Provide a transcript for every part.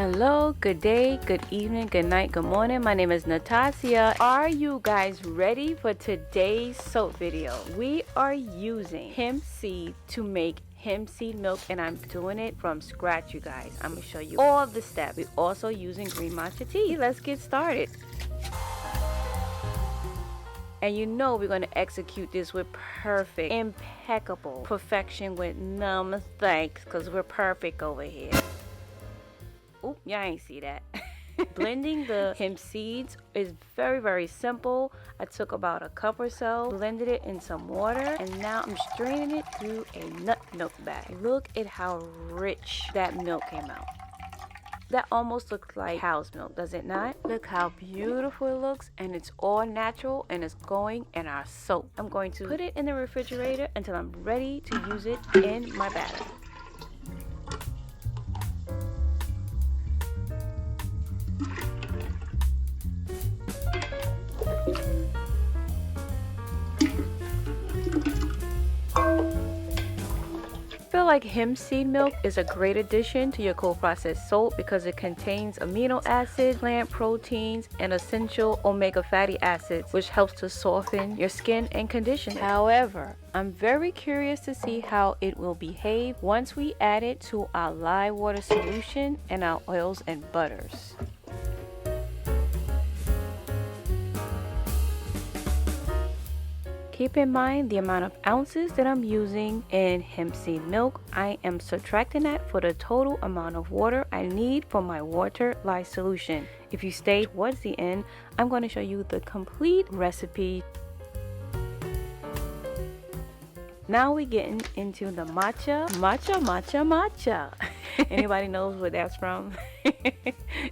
Hello, good day, good evening, good night, good morning. My name is Natasha. Are you guys ready for today's soap video? We are using hemp seed to make hemp seed milk, and I'm doing it from scratch, you guys. I'm gonna show you all the steps. We're also using green matcha tea. Let's get started. And you know we're going to execute this with perfect, impeccable perfection with no mistakes, because we're perfect over here. Oop, y'all ain't see that. Blending the hemp seeds is very simple. I took about a cup or so, blended it in some water, and now I'm straining it through a nut milk bag. Look at how rich that milk came out. That almost looks like cow's milk, does it not? Look how beautiful it looks, and it's all natural, and it's going in our soap. I'm going to put it in the refrigerator until I'm ready to use it in my batter. I feel like hemp seed milk is a great addition to your cold processed soap because it contains amino acids, plant proteins, and essential omega fatty acids, which helps to soften your skin and condition it. However, I'm very curious to see how it will behave once we add it to our lye water solution and our oils and butters. Keep in mind the amount of ounces that I'm using in hemp seed milk. I am subtracting that for the total amount of water I need for my water lye solution. If you stay towards the end, I'm going to show you the complete recipe. Now we're getting into the matcha. Anybody knows where that's from?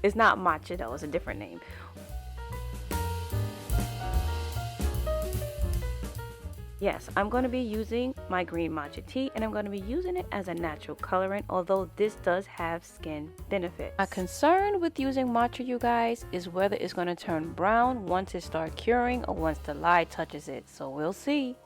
It's not matcha though, it's a different name. Yes, I'm going to be using my green matcha tea, and I'm going to be using it as a natural colorant, although this does have skin benefits. My concern with using matcha, you guys, is whether it's going to turn brown once it starts curing or once the lye touches it, so we'll see.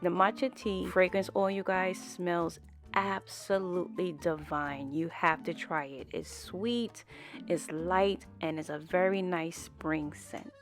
The matcha tea fragrance oil, you guys, smells absolutely divine. You have to try it. It's sweet, it's light, and it's a very nice spring scent.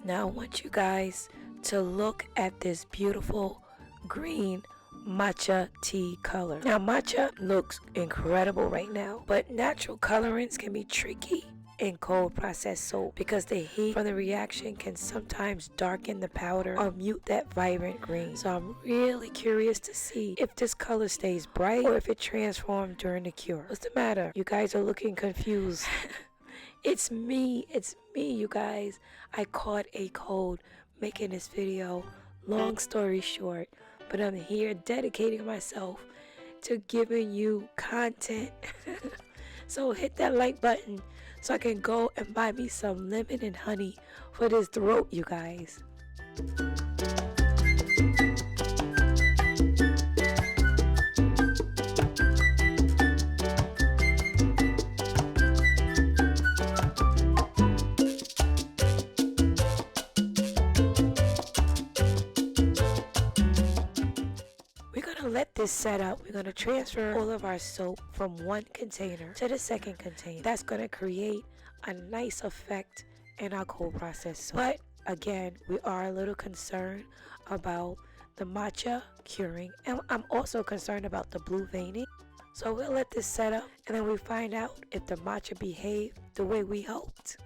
Now I want you guys to look at this beautiful green matcha tea color. Now matcha looks incredible right now, but natural colorants can be tricky in cold processed soap because the heat from the reaction can sometimes darken the powder or mute that vibrant green. So I'm really curious to see if this color stays bright or if it transforms during the cure. What's the matter? You guys are looking confused. It's me, you guys. I caught a cold making this video. Long story short, but I'm here dedicating myself to giving you content. So hit that like button so I can go and buy me some lemon and honey for this throat, you guys. Let this set up. We're going to transfer all of our soap from one container to the second container. That's going to create a nice effect in our cold process soap. But again, we are a little concerned about the matcha curing, and I'm also concerned about the blue veining. So we'll let this set up, and then we find out if the matcha behaved the way we hoped.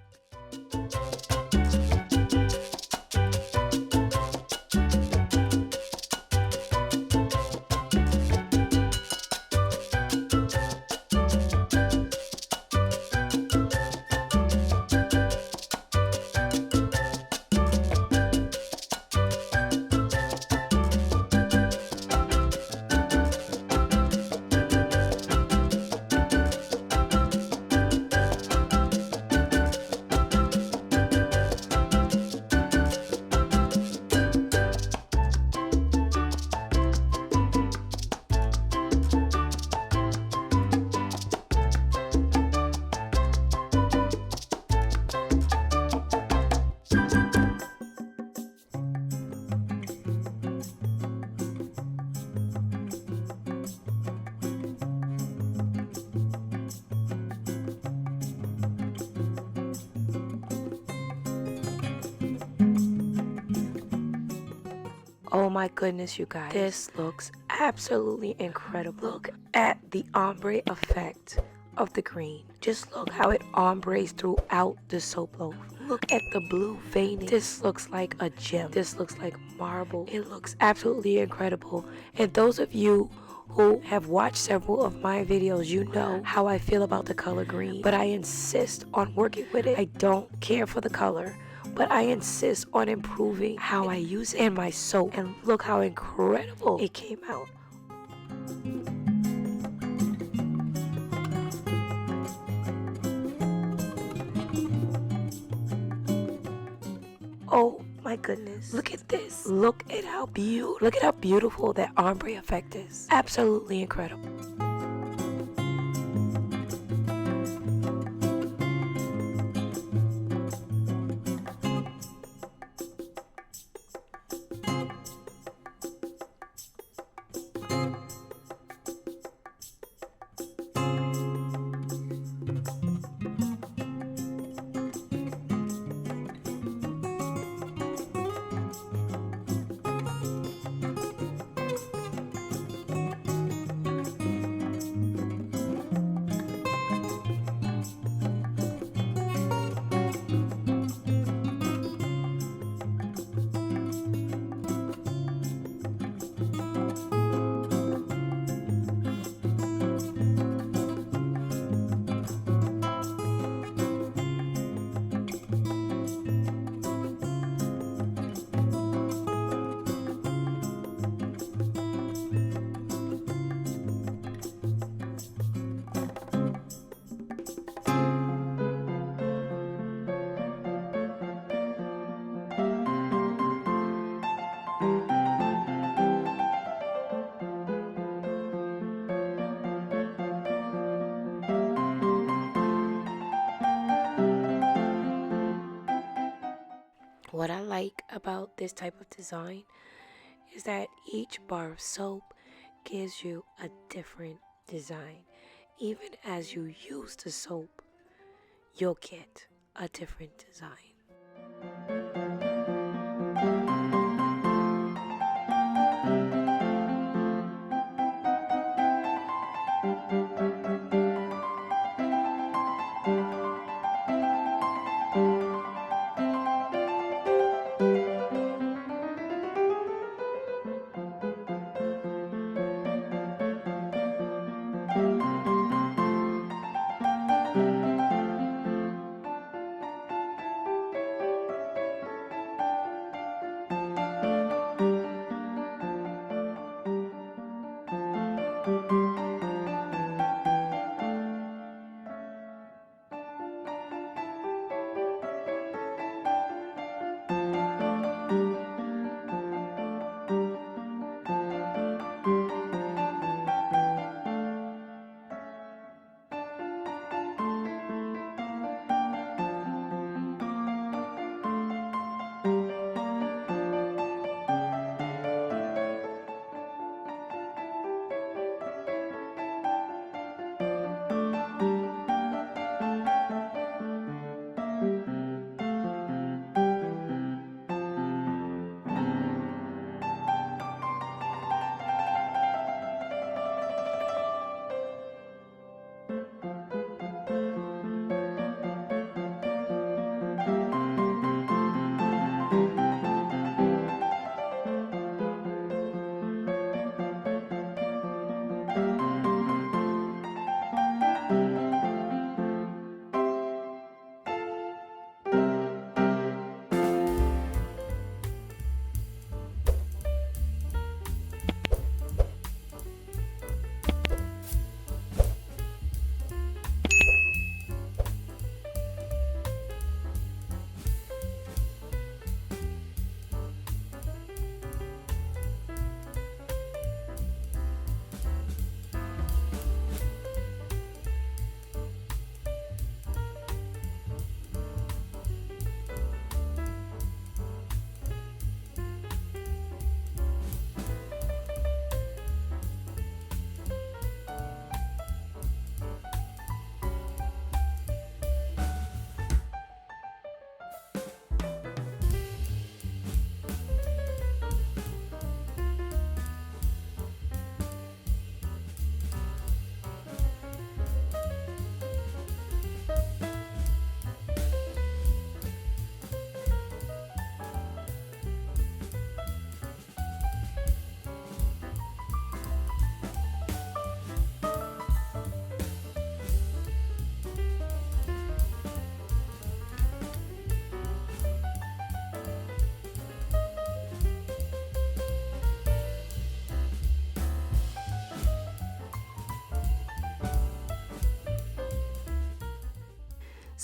Oh my goodness, you guys. This looks absolutely incredible. Look at the ombre effect of the green. Just look how it ombres throughout the soap loaf. Look at the blue veining. This looks like a gem. This looks like marble. It looks absolutely incredible. And those of you who have watched several of my videos, you know how I feel about the color green. But I insist on working with it. I don't care for the color, but I insist on improving how I use it in my soap. And look how incredible it came out. Oh my goodness. Look at this. Look at how beautiful that ombre effect is. Absolutely incredible. What I like about this type of design is that each bar of soap gives you a different design. Even as you use the soap, you'll get a different design.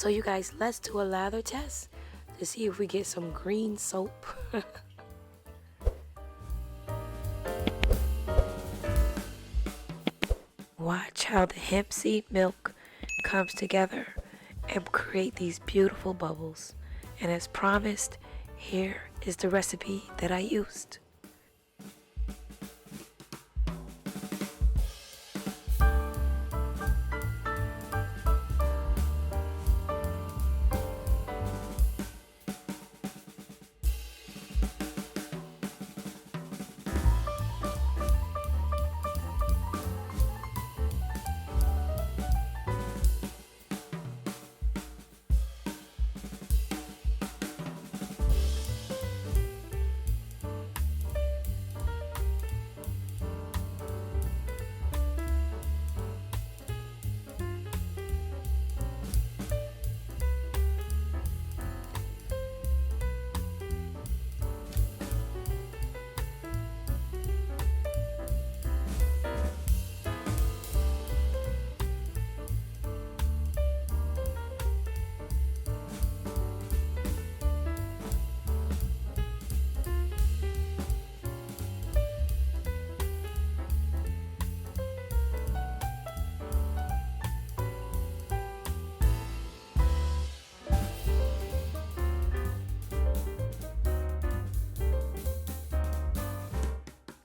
So you guys, let's do a lather test to see if we get some green soap. Watch how the hemp seed milk comes together and create these beautiful bubbles. And as promised, here is the recipe that I used.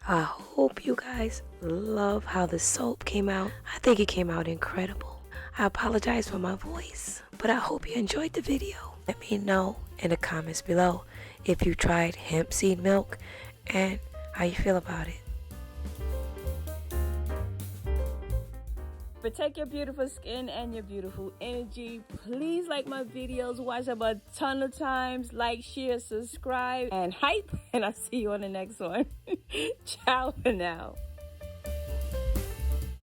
I hope you guys love how the soap came out. I think it came out incredible. I apologize for my voice, but I hope you enjoyed the video. Let me know in the comments below if you tried hemp seed milk and how you feel about it. Protect your beautiful skin and your beautiful energy. Please like my videos, watch them a ton of times, like, share, subscribe, and hype, and I'll see you on the next one. Ciao for now.